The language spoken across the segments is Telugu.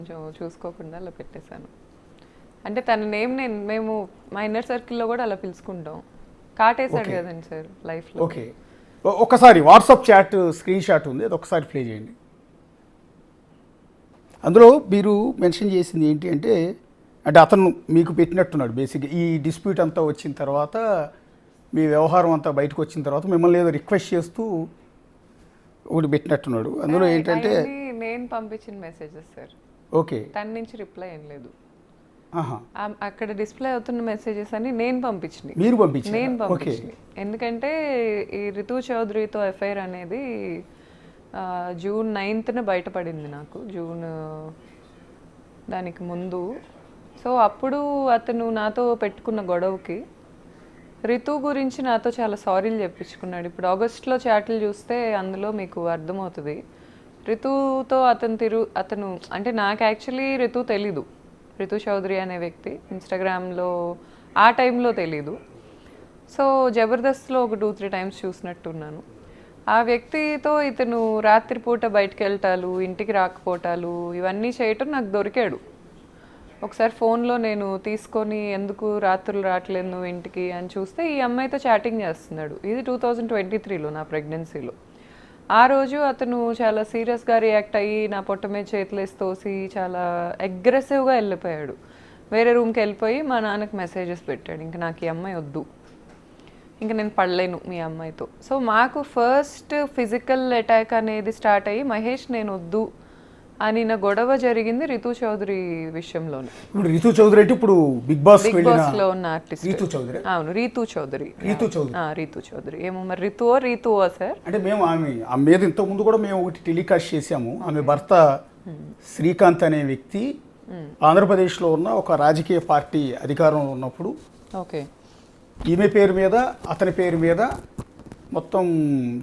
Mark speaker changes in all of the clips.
Speaker 1: కొంచెం చూసుకోకుండా అలా పెట్టేశాను. అంటే తన నేమ్ మేము మా ఇన్నర్ సర్కిల్లో కూడా అలా పిలుచుకుంటాం. కాటేశాడు
Speaker 2: ఓకే
Speaker 1: కదండి సార్ లైఫ్లో.
Speaker 2: ఓకే ఒకసారి వాట్సాప్ చాట్ స్క్రీన్ షాట్ ఉంది, అది ఒకసారి ప్లే చేయండి. అందులో మీరు మెన్షన్ చేసింది ఏంటి అంటే అతను మీకు పెట్టినట్టున్నాడు బేసిక్గా ఈ డిస్ప్యూట్ అంతా వచ్చిన తర్వాత, మీ వ్యవహారం అంతా బయటకు వచ్చిన తర్వాత మిమ్మల్ని ఏదో రిక్వెస్ట్ చేస్తూ ఒకటి పెట్టినట్టున్నాడు. అందులో ఏంటంటే
Speaker 1: నేను పంపించిన మెసేజెస్ సార్,
Speaker 2: ఓకే
Speaker 1: తన నుంచి రిప్లై ఏం లేదు.
Speaker 2: ఆహా,
Speaker 1: అక్కడ డిస్ప్లే అవుతున్న మెసేజెస్ అని నేను పంపించినాయి.
Speaker 2: మీరు పంపించారు?
Speaker 1: నేను
Speaker 2: ఓకే
Speaker 1: పంపించినాయి. ఎందుకంటే ఈ రితు చౌదరితో ఎఫ్ఐఆర్ అనేది జూన్ 9న బయటపడింది నాకు, జూన్ దానికి ముందు. సో అప్పుడు అతను నాతో పెట్టుకున్న గొడవకి రితు గురించి నాతో చాలా సారీలు చెప్పించుకున్నాడు. ఇప్పుడు ఆగస్ట్లో చాట్లు చూస్తే అందులో మీకు అర్థమవుతుంది. రితుతో అతను అంటే నాకు యాక్చువల్లీ రితు తెలీదు, రితు చౌదరి అనే వ్యక్తి ఇన్స్టాగ్రామ్లో ఆ టైంలో తెలీదు. సో జబర్దస్త్లో ఒక 2-3 టైమ్స్ చూసినట్టున్నాను. ఆ వ్యక్తితో ఇతను రాత్రిపూట బయటకు వెళ్ళటాలు, ఇంటికి రాకపోవటాలు ఇవన్నీ చేయటం నాకు దొరికాడు. ఒకసారి ఫోన్లో నేను తీసుకొని ఎందుకు రాత్రులు రావట్లేదు నువ్వు ఇంటికి అని చూస్తే ఈ అమ్మాయితో చాటింగ్ చేస్తున్నాడు. ఇది 2023లో నా ప్రెగ్నెన్సీలో. ఆ రోజు అతను చాలా సీరియస్గా రియాక్ట్ అయ్యి నా పొట్ట మీద చేతులేసి తోసి చాలా అగ్రెసివ్గా వెళ్ళిపోయాడు. వేరే రూమ్కి వెళ్ళిపోయి మా నాన్నకి మెసేజెస్ పెట్టాడు, ఇంకా నాకు ఈ అమ్మాయి వద్దు, ఇంకా నేను పడలేను మీ అమ్మాయితో. సో మాకు ఫస్ట్ ఫిజికల్ అటాక్ అనేది స్టార్ట్ అయ్యి మహేష్ నేను వద్దు అని నా గొడవ జరిగింది రితు చౌదరి విషయంలోనే.
Speaker 2: ఇప్పుడు రితు చౌదరి అంటే ఇప్పుడు బిగ్ బాస్
Speaker 1: లో ఉన్న ఆర్టిస్ట్
Speaker 2: రితు చౌదరి.
Speaker 1: అవును, రితు చౌదరి. రితు చౌదరి ఏమో మరి రితువా సార్?
Speaker 2: అంటే మేము ఆమె మీద ఇంతకు ముందు కూడా మేము ఒకటి టెలికాస్ట్ చేసాము. ఆమె భర్త శ్రీకాంత్ అనే వ్యక్తి ఆంధ్రప్రదేశ్లో ఉన్న ఒక రాజకీయ పార్టీ అధికారంలో ఉన్నప్పుడు
Speaker 1: ఓకే
Speaker 2: ఈమె పేరు మీద అతని పేరు మీద మొత్తం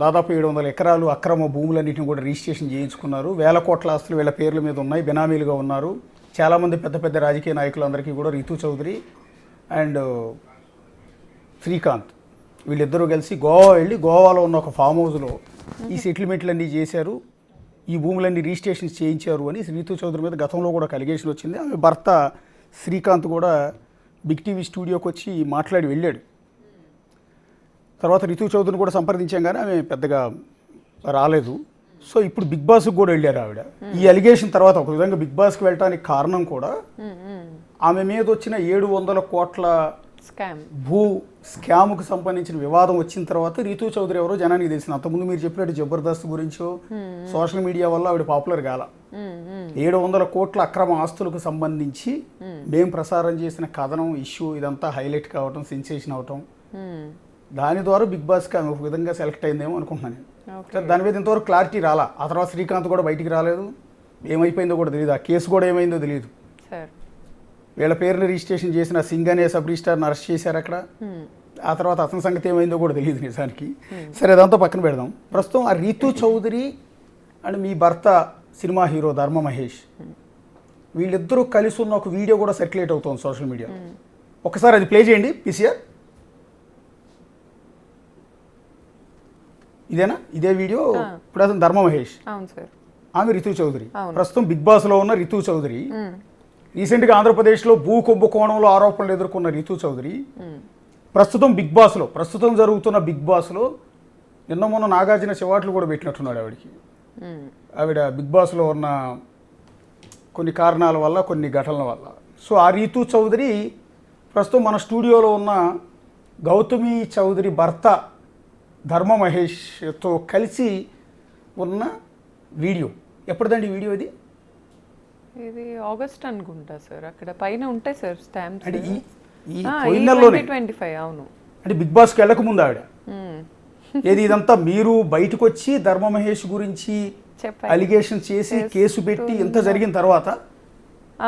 Speaker 2: దాదాపు 700 ఎకరాలు అక్రమ భూములన్నింటిని కూడా రిజిస్ట్రేషన్ చేయించుకున్నారు. 1000 కోట్ల ఆస్తులు వీళ్ళ పేర్ల మీద ఉన్నాయి, బెనామీలుగా ఉన్నారు. చాలామంది పెద్ద పెద్ద రాజకీయ నాయకులందరికీ కూడా రితు చౌదరి అండ్ శ్రీకాంత్ వీళ్ళిద్దరూ కలిసి గోవా వెళ్ళి గోవాలో ఉన్న ఒక ఫామ్ హౌస్లో ఈ సెటిల్మెంట్లన్నీ చేశారు, ఈ భూములన్నీ రిజిస్ట్రేషన్ చేయించారు అని రితు చౌదరి మీద గతంలో కూడా అలిగేషన్ వచ్చింది. ఆమె భర్త శ్రీకాంత్ కూడా బిగ్ టీవీ స్టూడియోకి వచ్చి మాట్లాడి వెళ్ళాడు. తర్వాత రితు చౌదరిని కూడా సంప్రదించాం కానీ ఆమె పెద్దగా రాలేదు. సో ఇప్పుడు బిగ్ బాస్కి కూడా వెళ్ళారు ఆవిడ. ఈ అలిగేషన్ తర్వాత ఒక విధంగా బిగ్ బాస్కి వెళ్ళడానికి కారణం కూడా ఆమె మీద వచ్చిన 700 కోట్ల భూ స్కామ్కు సంబంధించిన వివాదం వచ్చిన తర్వాత రితు చౌదరి ఎవరో జనానికి తెలిసింది. అంతకుముందు మీరు చెప్పినట్టు జబర్దస్త్ గురించో సోషల్ మీడియా వల్ల ఆవిడ పాపులర్ కాల. 700 కోట్ల అక్రమ ఆస్తులకు సంబంధించి మేము ప్రసారం చేసిన కథనం ఇష్యూ ఇదంతా హైలైట్ కావటం, సెన్సేషన్ అవటం, దాని ద్వారా బిగ్ బాస్కి ఆమె ఒక విధంగా సెలెక్ట్ అయిందేమో అనుకుంటున్నాను నేను. దాని మీద ఇంతవరకు క్లారిటీ రాలా. ఆ తర్వాత శ్రీకాంత్ కూడా బయటికి రాలేదు, ఏమైపోయిందో కూడా తెలియదు, ఆ కేసు కూడా ఏమైందో తెలియదు. వీళ్ళ పేరుని రిజిస్ట్రేషన్ చేసిన సింగ్ అనే సబ్ రిజిస్టార్ని అరెస్ట్ చేశారు అక్కడ. ఆ తర్వాత అతని సంగతి ఏమైందో కూడా తెలియదు నిజానికి. సరే అదంతా పక్కన పెడదాం. ప్రస్తుతం ఆ రితు చౌదరి అండ్ మీ భర్త సినిమా హీరో ధర్మ మహేష్ వీళ్ళిద్దరూ కలిసి ఉన్న ఒక వీడియో కూడా సర్క్యులేట్ అవుతుంది సోషల్ మీడియా. ఒకసారి అది ప్లే చేయండి పీసీఆర్. ఇదేనా? ఇదే వీడియో. ఇప్పుడు అతను ధర్మ మహేష్, ఆమె రితు చౌదరి. ప్రస్తుతం బిగ్ బాస్లో ఉన్న రితు చౌదరి, రీసెంట్గా ఆంధ్రప్రదేశ్లో భూ కుంభకోణంలో ఆరోపణలు ఎదుర్కొన్న రితు చౌదరి ప్రస్తుతం బిగ్ బాస్లో, ప్రస్తుతం జరుగుతున్న బిగ్ బాస్లో నిన్న మొన్న నాగార్జున చివాట్లు కూడా పెట్టినట్టున్నాడు ఆవిడకి. ఆవిడ బిగ్ బాస్లో ఉన్న కొన్ని కారణాల వల్ల, కొన్ని ఘటనల వల్ల. సో ఆ రితు చౌదరి ప్రస్తుతం మన స్టూడియోలో ఉన్న గౌతమి చౌదరి భర్త ధర్మ మహేష్తో కలిసి ఉన్న వీడియో. ఎప్పటిదండి వీడియో ఇది?
Speaker 1: ఇది ఆగస్ట్ అనుకుంటా సార్. అక్కడ పైన ఉంటాయి సార్ స్టాంప్స్.
Speaker 2: అంటే ఈ పోయినలోనే
Speaker 1: 2025. అవును,
Speaker 2: అంటే బిగ్ బాస్కి వెళ్ళక ముందు ఆవిడ ఏది ఇదంతా మీరు బయటకు వచ్చి ధర్మ మహేష్ గురించి అలిగేషన్ చేసి కేసు పెట్టి ఇంత జరిగిన తర్వాత?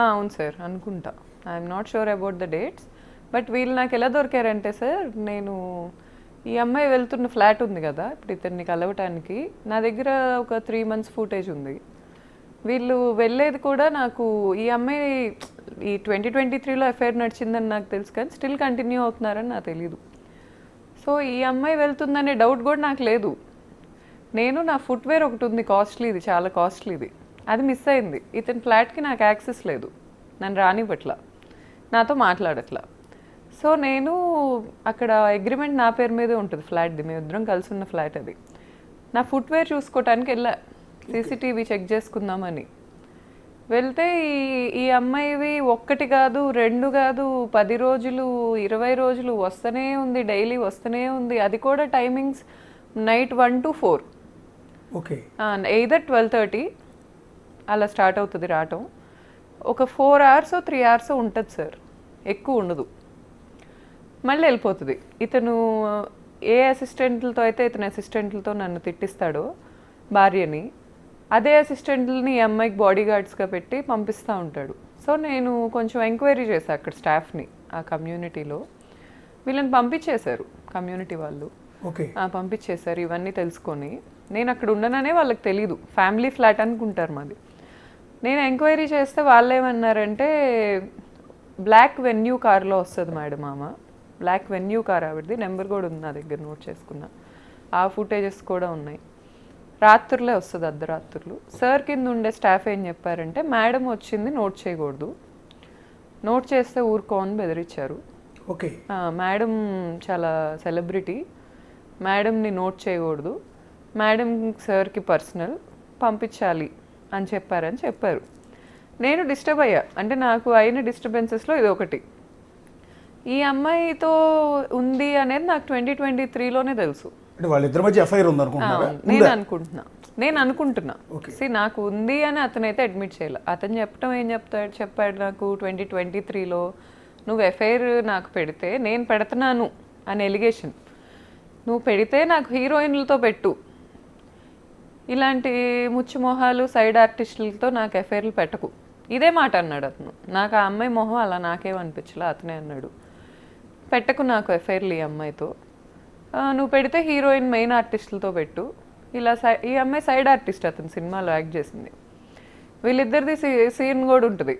Speaker 1: అవును సార్ అనుకుంటా. I'm not sure about the dates. But వీళ్ళు నాకు ఎలా దొరికారంటే సార్, నేను ఈ అమ్మాయి వెళ్తున్న ఫ్లాట్ ఉంది కదా ఇప్పుడు ఇతన్ని కలవటానికి, నా దగ్గర ఒక 3 months ఫుటేజ్ ఉంది. వీళ్ళు వెళ్ళేది కూడా నాకు ఈ అమ్మాయి ఈ 2023లో ఎఫ్ఐఆర్ నడిచిందని నాకు తెలుసు కానీ స్టిల్ కంటిన్యూ అవుతున్నారని నాకు తెలీదు. సో ఈ అమ్మాయి వెళ్తుందనే డౌట్ కూడా నాకు లేదు. నేను నా ఫుట్వేర్ ఒకటి ఉంది కాస్ట్లీది, చాలా కాస్ట్లీది, అది మిస్ అయింది. ఇతని ఫ్లాట్కి నాకు యాక్సెస్ లేదు, నన్ను రానివ్వట్లా, నాతో మాట్లాడట్లా. సో నేను అక్కడ అగ్రిమెంట్ నా పేరు మీదే ఉంటుంది ఫ్లాట్ది, మేమిద్దరం కలిసి ఉన్న ఫ్లాట్ అది. నా ఫుట్వేర్ చూసుకోవటానికి వెళ్ళా, సీసీటీవీ చెక్ చేసుకుందామని వెళ్తే ఈ అమ్మాయివి 1 కాదు 2 కాదు 10 రోజులు 20 రోజులు వస్తూనే ఉంది, డైలీ వస్తూనే ఉంది. అది కూడా timings night 1 to 4,
Speaker 2: okay,
Speaker 1: either 12:30 అలా స్టార్ట్ అవుతుంది రావటం. ఒక 4 hours 3 hours ఉంటుంది సార్, ఎక్కువ ఉండదు. మళ్ళీ వెళ్ళిపోతుంది. ఇతను ఏ అసిస్టెంట్లతో అయితే ఇతని అసిస్టెంట్లతో నన్ను తిట్టిస్తాడో భార్యని, అదే అసిస్టెంట్లని ఈ అమ్మాయికి బాడీ గార్డ్స్గా పెట్టి పంపిస్తూ ఉంటాడు. సో నేను కొంచెం ఎంక్వైరీ చేశాను అక్కడ స్టాఫ్ని, ఆ కమ్యూనిటీలో. వీళ్ళని పంపించేశారు కమ్యూనిటీ వాళ్ళు,
Speaker 2: ఓకే,
Speaker 1: పంపించేశారు ఇవన్నీ తెలుసుకొని. నేను అక్కడ ఉండననే వాళ్ళకి తెలీదు, ఫ్యామిలీ ఫ్లాట్ అనుకుంటారు మాది. నేను ఎంక్వైరీ చేస్తే వాళ్ళు ఏమన్నారంటే బ్లాక్ వెన్యూ కార్లో వస్తుంది మేడం ఆమె, బ్లాక్ వెన్యూ కార్ ఆవిడది, నెంబర్ కూడా ఉంది నా దగ్గర, నోట్ చేసుకున్నా. ఆ ఫుటేజెస్ కూడా ఉన్నాయి. రాత్రులే వస్తుంది, అర్ధరాత్రులు. సార్ కింద ఉండే స్టాఫ్ ఏం చెప్పారంటే మేడం వచ్చింది నోట్ చేయకూడదు, నోట్ చేస్తే ఊరుకోని బెదిరించారు.
Speaker 2: ఓకే,
Speaker 1: మేడం చాలా సెలబ్రిటీ, మేడంని నోట్ చేయకూడదు, మేడం సార్కి పర్సనల్, పంపించాలి అని చెప్పారు. నేను డిస్టర్బ్ అయ్యా, అంటే నాకు అయిన డిస్టర్బెన్సెస్లో ఇది ఒకటి. ఈ అమ్మాయితో ఉంది అనేది నాకు 2023లోనే తెలుసు.
Speaker 2: అంటే వాళ్ళిద్దరి మధ్య ఎఫ్ఐఆర్ ఉంది అనుకుంటున్నారా?
Speaker 1: నేను అనుకుంటున్నా
Speaker 2: Okay.
Speaker 1: నాకు ఉంది అని అతనైతే అడ్మిట్ చేయాలి. అతను చెప్పాడు నాకు 2023లో నువ్వు ఎఫ్ఐఆర్ నాకు పెడితే నేను పెడుతున్నాను అని ఎలిగేషన్. నువ్వు పెడితే నాకు హీరోయిన్లతో పెట్టు, ఇలాంటి ముచ్చుమొహాలు సైడ్ ఆర్టిస్టులతో నాకు ఎఫ్ఐఆర్లు పెట్టకు, ఇదే మాట అన్నాడు అతను. నాకు ఆ అమ్మాయి మొహం అలా నాకేమనిపించలే, అతనే అన్నాడు పెట్టకు నాకు ఎఫ్ఐఆర్లు ఈ అమ్మాయితో, నువ్వు పెడితే హీరోయిన్ మెయిన్ ఆర్టిస్టులతో పెట్టు. ఇలా ఈ అమ్మాయి సైడ్ ఆర్టిస్ట్, అతను సినిమాలో యాక్ట్ చేసింది. వీళ్ళిద్దరిది సీన్ కూడా ఉంటుంది,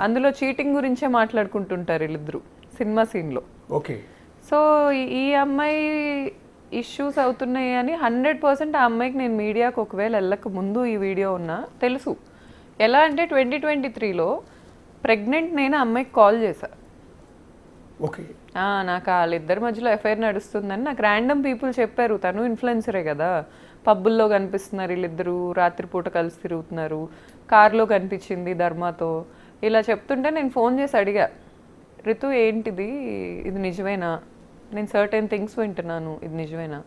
Speaker 1: అందులో చీటింగ్ గురించే మాట్లాడుకుంటుంటారు వీళ్ళిద్దరు సినిమా సీన్లో.
Speaker 2: ఓకే,
Speaker 1: సో ఈ అమ్మాయి ఇష్యూస్ అవుతున్నాయి అని 100% ఆ అమ్మాయికి నేను మీడియాకు ఒకవేళ వెళ్ళక ముందు ఈ వీడియో ఉన్నా తెలుసు. ఎలా అంటే 2023లో ప్రెగ్నెంట్ నేను అమ్మాయికి కాల్ చేశా.
Speaker 2: ఓకే,
Speaker 1: నాకు వాళ్ళిద్దరి మధ్యలో ఎఫ్ఐఆర్ నడుస్తుందని నాకు ర్యాండమ్ పీపుల్ చెప్పారు. తను ఇన్ఫ్లుయెన్సరే కదా, పబ్బుల్లో కనిపిస్తున్నారు వీళ్ళిద్దరూ, రాత్రిపూట కలిసి తిరుగుతున్నారు, కార్లో కనిపించింది ధర్మాతో, ఇలా చెప్తుంటే నేను ఫోన్ చేసి అడిగా, రితు ఏంటిది, ఇది నిజమేనా, నేను సర్టెన్ థింగ్స్ వింటున్నాను, ఇది నిజమేనా?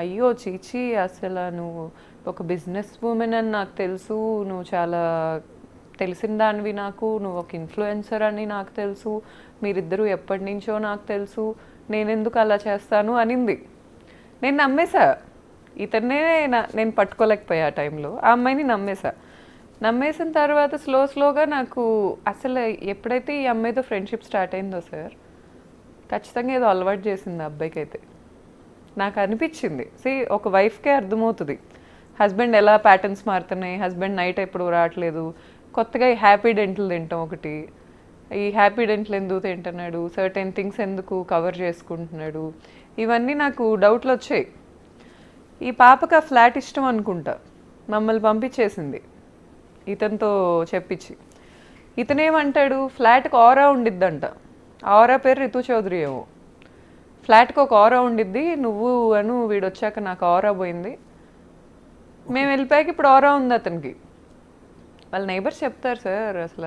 Speaker 1: అయ్యో చీచి, అసలు నువ్వు ఒక బిజినెస్ ఉమెన్ అని నాకు తెలుసు, నువ్వు చాలా తెలిసిన దానివి నాకు, నువ్వు ఒక ఇన్ఫ్లుయెన్సర్ అని నాకు తెలుసు, మీరిద్దరూ ఎప్పటి నుంచో నాకు తెలుసు, నేనెందుకు అలా చేస్తాను అనింది. నేను నమ్మేశా, ఇతన్నే నేను పట్టుకోలేకపోయా ఆ టైంలో, ఆ అమ్మాయిని నమ్మేసిన తర్వాత స్లోగా నాకు అసలు ఎప్పుడైతే ఈ అమ్మాయితో ఫ్రెండ్షిప్ స్టార్ట్ అయిందో సార్, ఖచ్చితంగా ఏదో అలవాటు చేసింది ఆ అబ్బాయికి అయితే నాకు అనిపించింది. ఒక వైఫ్కే అర్థమవుతుంది హస్బెండ్ ఎలా ప్యాటర్న్స్ మారుతున్నాయి, హస్బెండ్ నైట్ ఎప్పుడు రావట్లేదు, కొత్తగా ఈ హ్యాపీ డెంటల్ తింటాం ఒకటి, ఈ హ్యాపీ డెంటల్ ఎందుకు తింటున్నాడు, సర్టెన్ థింగ్స్ ఎందుకు కవర్ చేసుకుంటున్నాడు, ఇవన్నీ నాకు డౌట్లు వచ్చాయి. ఈ పాపకి ఆ ఫ్లాట్ ఇష్టం అనుకుంటా, మమ్మల్ని పంపించేసింది ఇతనితో చెప్పించి. ఇతనేమంటాడు, ఫ్లాట్కి ఆరా ఉండిద్దంట, ఆరా పేరు రితు చౌదరి ఏమో, ఫ్లాట్కి ఒక ఆరా ఉండిద్ది, నువ్వు వీడు వచ్చాక నాకు ఆరా పోయింది, మేము వెళ్ళిపోయాక ఇప్పుడు ఆరా ఉంది అతనికి. వాళ్ళ నైబర్స్ చెప్తారు సార్ అసలు